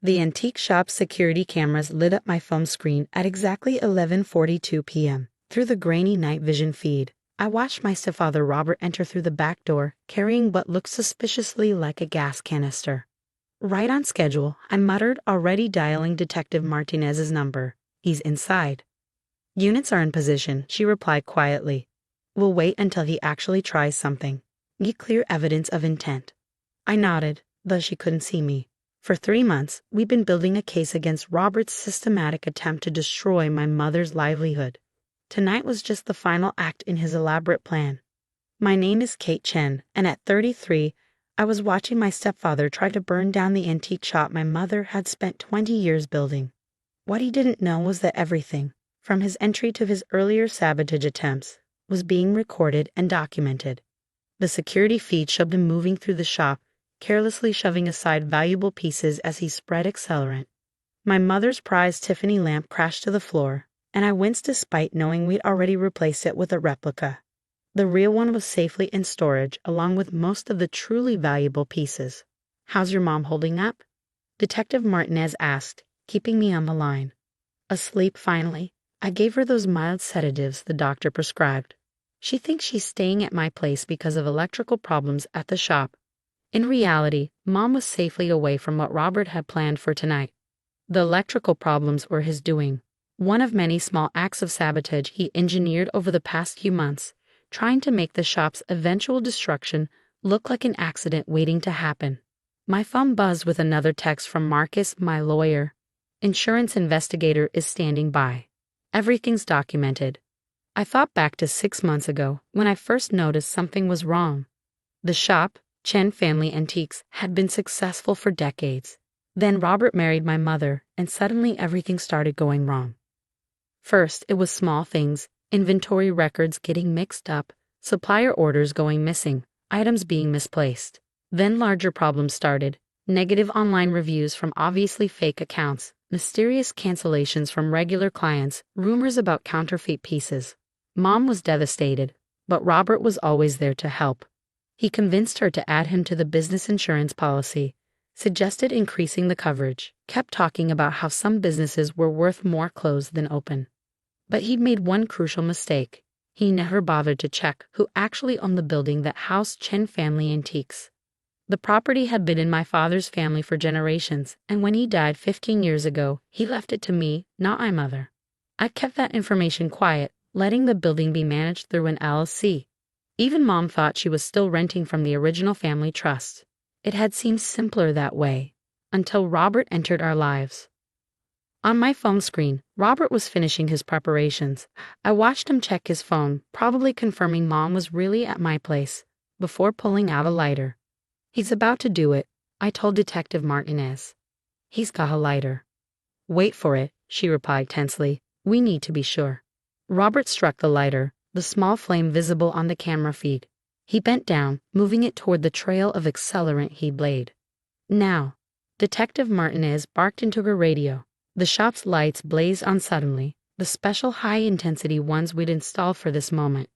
The antique shop's security cameras lit up my phone screen at exactly 11:42 p.m. Through the grainy night vision feed, I watched my stepfather Robert enter through the back door, carrying what looked suspiciously like a gas canister. Right on schedule, I muttered, already dialing Detective Martinez's number. He's inside. Units are in position, she replied quietly. We'll wait until he actually tries something. Need clear evidence of intent. I nodded, though she couldn't see me. For 3 months, we'd been building a case against Robert's systematic attempt to destroy my mother's livelihood. Tonight was just the final act in his elaborate plan. My name is Kate Chen, and at 33, I was watching my stepfather try to burn down the antique shop my mother had spent 20 years building. What he didn't know was that everything, from his entry to his earlier sabotage attempts, was being recorded and documented. The security feed showed him moving through the shop, carelessly shoving aside valuable pieces as he spread accelerant. My mother's prized Tiffany lamp crashed to the floor, and I winced despite knowing we'd already replaced it with a replica. The real one was safely in storage, along with most of the truly valuable pieces. How's your mom holding up? Detective Martinez asked, keeping me on the line. Asleep finally. I gave her those mild sedatives the doctor prescribed. She thinks she's staying at my place because of electrical problems at the shop. In reality, Mom was safely away from what Robert had planned for tonight. The electrical problems were his doing, one of many small acts of sabotage he engineered over the past few months, trying to make the shop's eventual destruction look like an accident waiting to happen. My phone buzzed with another text from Marcus, my lawyer. Insurance investigator is standing by. Everything's documented. I thought back to 6 months ago when I first noticed something was wrong. The shop, Chen Family Antiques, had been successful for decades. Then Robert married my mother, and suddenly everything started going wrong. First, it was small things, inventory records getting mixed up, supplier orders going missing, items being misplaced. Then larger problems started, negative online reviews from obviously fake accounts, mysterious cancellations from regular clients, rumors about counterfeit pieces. Mom was devastated, but Robert was always there to help. He convinced her to add him to the business insurance policy, suggested increasing the coverage, kept talking about how some businesses were worth more closed than open. But he'd made one crucial mistake. He never bothered to check who actually owned the building that housed Chen Family Antiques. The property had been in my father's family for generations, and when he died 15 years ago, he left it to me, not my mother. I kept that information quiet, letting the building be managed through an LLC. Even Mom thought she was still renting from the original family trust. It had seemed simpler that way, until Robert entered our lives. On my phone screen, Robert was finishing his preparations. I watched him check his phone, probably confirming Mom was really at my place, before pulling out a lighter. He's about to do it, I told Detective Martinez. He's got a lighter. Wait for it, she replied tensely. We need to be sure. Robert struck the lighter, the small flame visible on the camera feed. He bent down, moving it toward the trail of accelerant he'd laid. Now, Detective Martinez barked into her radio. The shop's lights blazed on suddenly, the special high-intensity ones we'd installed for this moment.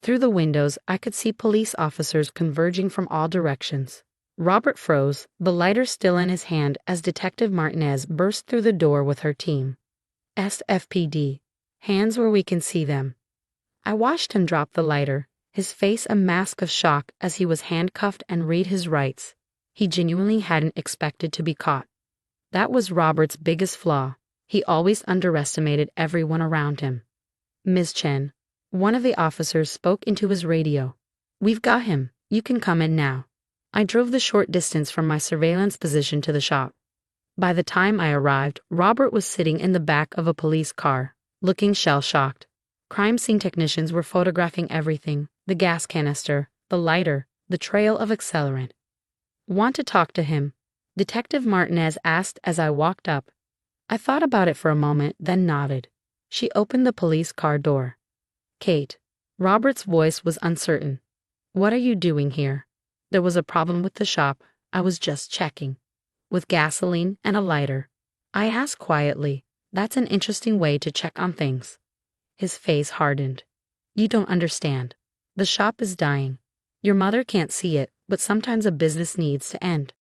Through the windows, I could see police officers converging from all directions. Robert froze, the lighter still in his hand as Detective Martinez burst through the door with her team. SFPD. Hands where we can see them. I watched him drop the lighter, his face a mask of shock as he was handcuffed and read his rights. He genuinely hadn't expected to be caught. That was Robert's biggest flaw. He always underestimated everyone around him. Ms. Chen, one of the officers spoke into his radio. We've got him. You can come in now. I drove the short distance from my surveillance position to the shop. By the time I arrived, Robert was sitting in the back of a police car, looking shell-shocked. Crime scene technicians were photographing everything, the gas canister, the lighter, the trail of accelerant. Want to talk to him? Detective Martinez asked as I walked up. I thought about it for a moment, then nodded. She opened the police car door. Kate. Robert's voice was uncertain. What are you doing here? There was a problem with the shop. I was just checking. With gasoline and a lighter. I asked quietly. That's an interesting way to check on things. His face hardened. You don't understand. The shop is dying. Your mother can't see it, but sometimes a business needs to end.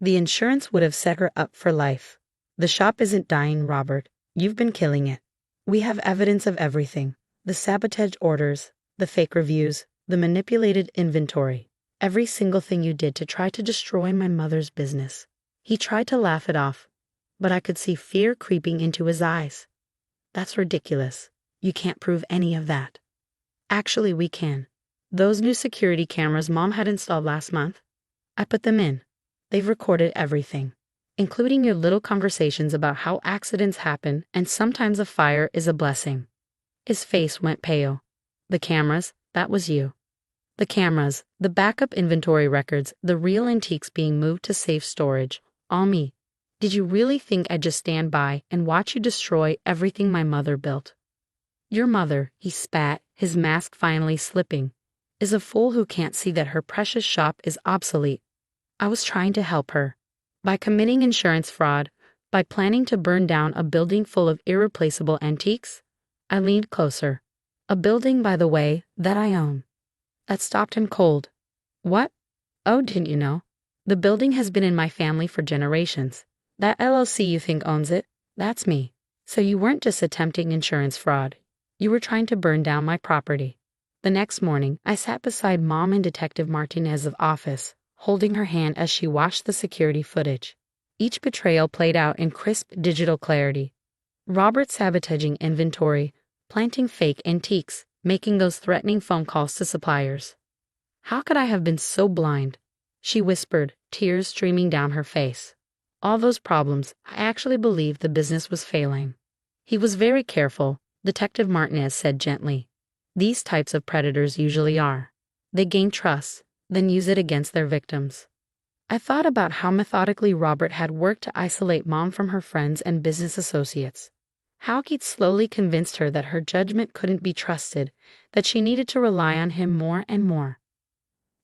The insurance would have set her up for life. The shop isn't dying, Robert. You've been killing it. We have evidence of everything. The sabotage orders, the fake reviews, the manipulated inventory. Every single thing you did to try to destroy my mother's business. He tried to laugh it off, but I could see fear creeping into his eyes. That's ridiculous. You can't prove any of that. Actually, we can. Those new security cameras Mom had installed last month, I put them in. They've recorded everything, including your little conversations about how accidents happen and sometimes a fire is a blessing. His face went pale. The cameras, that was you. The cameras, the backup inventory records, the real antiques being moved to safe storage, all me. Did you really think I'd just stand by and watch you destroy everything my mother built? Your mother, he spat, his mask finally slipping, is a fool who can't see that her precious shop is obsolete. I was trying to help her. By committing insurance fraud, by planning to burn down a building full of irreplaceable antiques. I leaned closer. A building, by the way, that I own. That stopped him cold. What? Oh, didn't you know? The building has been in my family for generations. That LLC you think owns it, that's me. So you weren't just attempting insurance fraud. You were trying to burn down my property. The next morning, I sat beside Mom in Detective Martinez's office, holding her hand as she watched the security footage. Each betrayal played out in crisp digital clarity. Robert sabotaging inventory, planting fake antiques, making those threatening phone calls to suppliers. How could I have been so blind? She whispered, tears streaming down her face. All those problems, I actually believed the business was failing. He was very careful, Detective Martinez said gently. These types of predators usually are. They gain trust, then use it against their victims. I thought about how methodically Robert had worked to isolate Mom from her friends and business associates. How he'd slowly convinced her that her judgment couldn't be trusted, that she needed to rely on him more and more.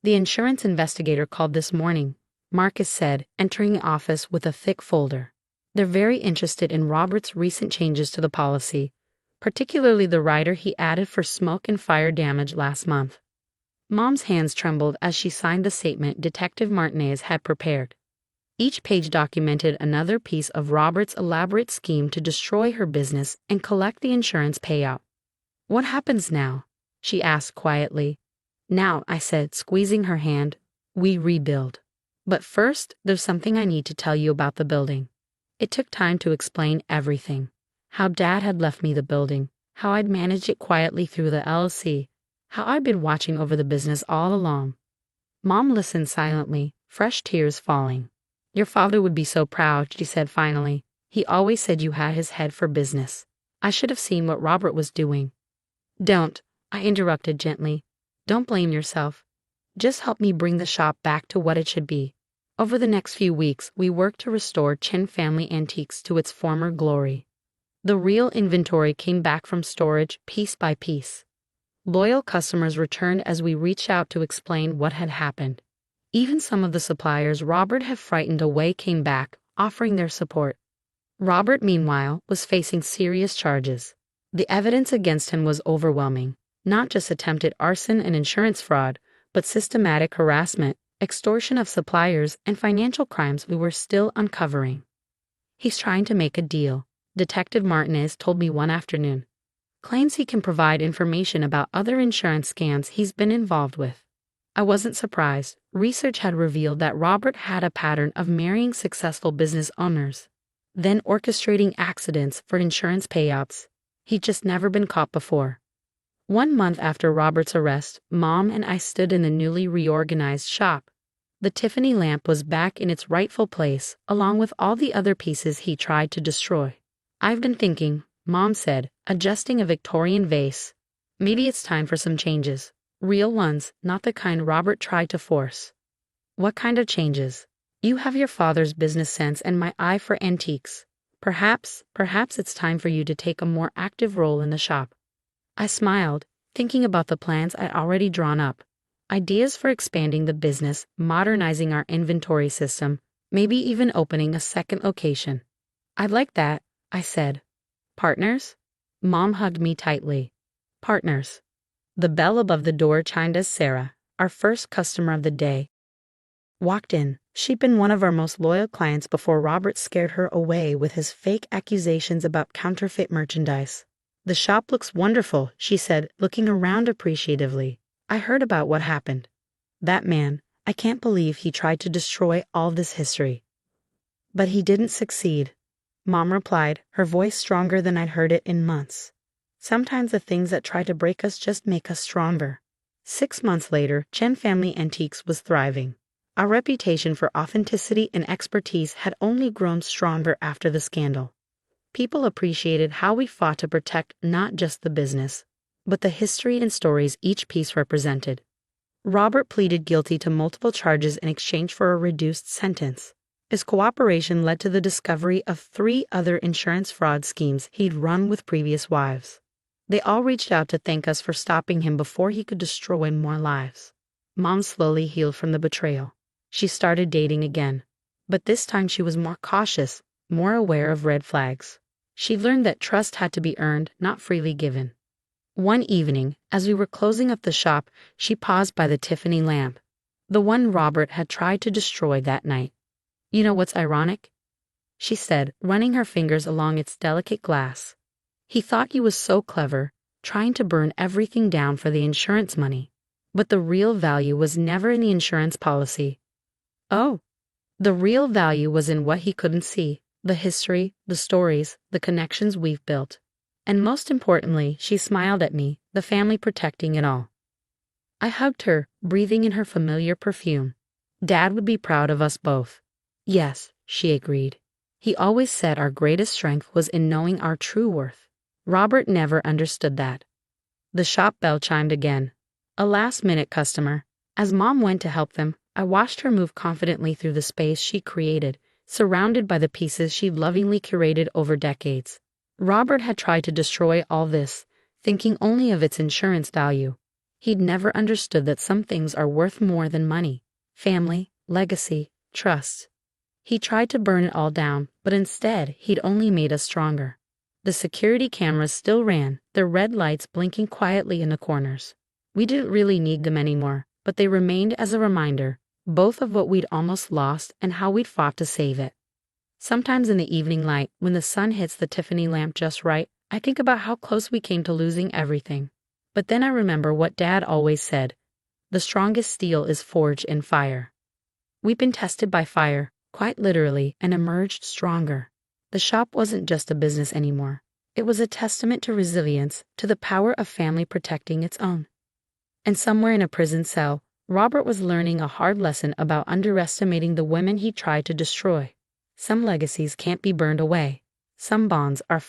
The insurance investigator called this morning, Marcus said, entering the office with a thick folder. They're very interested in Robert's recent changes to the policy, particularly the rider he added for smoke and fire damage last month. Mom's hands trembled as she signed the statement Detective Martinez had prepared. Each page documented another piece of Robert's elaborate scheme to destroy her business and collect the insurance payout. What happens now? She asked quietly. Now, I said, squeezing her hand, we rebuild. But first, there's something I need to tell you about the building. It took time to explain everything. How Dad had left me the building, how I'd managed it quietly through the LLC, how I'd been watching over the business all along. Mom listened silently, fresh tears falling. Your father would be so proud, she said finally. He always said you had his head for business. I should have seen what Robert was doing. Don't, I interrupted gently. Don't blame yourself. Just help me bring the shop back to what it should be. Over the next few weeks, we worked to restore Chen family antiques to its former glory. The real inventory came back from storage piece by piece. Loyal customers returned as we reached out to explain what had happened. Even some of the suppliers Robert had frightened away came back, offering their support. Robert, meanwhile, was facing serious charges. The evidence against him was overwhelming. Not just attempted arson and insurance fraud, but systematic harassment, extortion of suppliers, and financial crimes we were still uncovering. He's trying to make a deal, Detective Martinez told me one afternoon. Claims he can provide information about other insurance scams he's been involved with. I wasn't surprised. Research had revealed that Robert had a pattern of marrying successful business owners, then orchestrating accidents for insurance payouts. He'd just never been caught before. 1 month after Robert's arrest, Mom and I stood in the newly reorganized shop. The Tiffany lamp was back in its rightful place, along with all the other pieces he tried to destroy. I've been thinking, Mom said, adjusting a Victorian vase. Maybe it's time for some changes. Real ones, not the kind Robert tried to force. What kind of changes? You have your father's business sense and my eye for antiques. Perhaps it's time for you to take a more active role in the shop. I smiled, thinking about the plans I'd already drawn up. Ideas for expanding the business, modernizing our inventory system, maybe even opening a second location. I'd like that, I said. Partners? Mom hugged me tightly. Partners. The bell above the door chimed as Sarah, our first customer of the day, walked in. She'd been one of our most loyal clients before Robert scared her away with his fake accusations about counterfeit merchandise. "The shop looks wonderful," she said, looking around appreciatively. "I heard about what happened. That man, I can't believe he tried to destroy all this history." "But he didn't succeed," Mom replied, her voice stronger than I'd heard it in months. "Sometimes the things that try to break us just make us stronger." 6 months later, Chen Family Antiques was thriving. Our reputation for authenticity and expertise had only grown stronger after the scandal. People appreciated how we fought to protect not just the business, but the history and stories each piece represented. Robert pleaded guilty to multiple charges in exchange for a reduced sentence. His cooperation led to the discovery of 3 other insurance fraud schemes he'd run with previous wives. They all reached out to thank us for stopping him before he could destroy more lives. Mom slowly healed from the betrayal. She started dating again. But this time she was more cautious, more aware of red flags. She learned that trust had to be earned, not freely given. One evening, as we were closing up the shop, she paused by the Tiffany lamp, the one Robert had tried to destroy that night. "You know what's ironic?" she said, running her fingers along its delicate glass. "He thought he was so clever, trying to burn everything down for the insurance money. But the real value was never in the insurance policy." "Oh." "The real value was in what he couldn't see, the history, the stories, the connections we've built. And most importantly," she smiled at me, "the family protecting it all." I hugged her, breathing in her familiar perfume. "Dad would be proud of us both." "Yes," she agreed. "He always said our greatest strength was in knowing our true worth." Robert never understood that. The shop bell chimed again. A last-minute customer. As Mom went to help them, I watched her move confidently through the space she created, surrounded by the pieces she'd lovingly curated over decades. Robert had tried to destroy all this, thinking only of its insurance value. He'd never understood that some things are worth more than money: family, legacy, trust. He tried to burn it all down, but instead he'd only made us stronger. The security cameras still ran, their red lights blinking quietly in the corners. We didn't really need them anymore, but they remained as a reminder, both of what we'd almost lost and how we'd fought to save it. Sometimes in the evening light, when the sun hits the Tiffany lamp just right, I think about how close we came to losing everything. But then I remember what Dad always said: the strongest steel is forged in fire. We've been tested by fire, quite literally, and emerged stronger. The shop wasn't just a business anymore. It was a testament to resilience, to the power of family protecting its own. And somewhere in a prison cell, Robert was learning a hard lesson about underestimating the women he tried to destroy. Some legacies can't be burned away. Some bonds are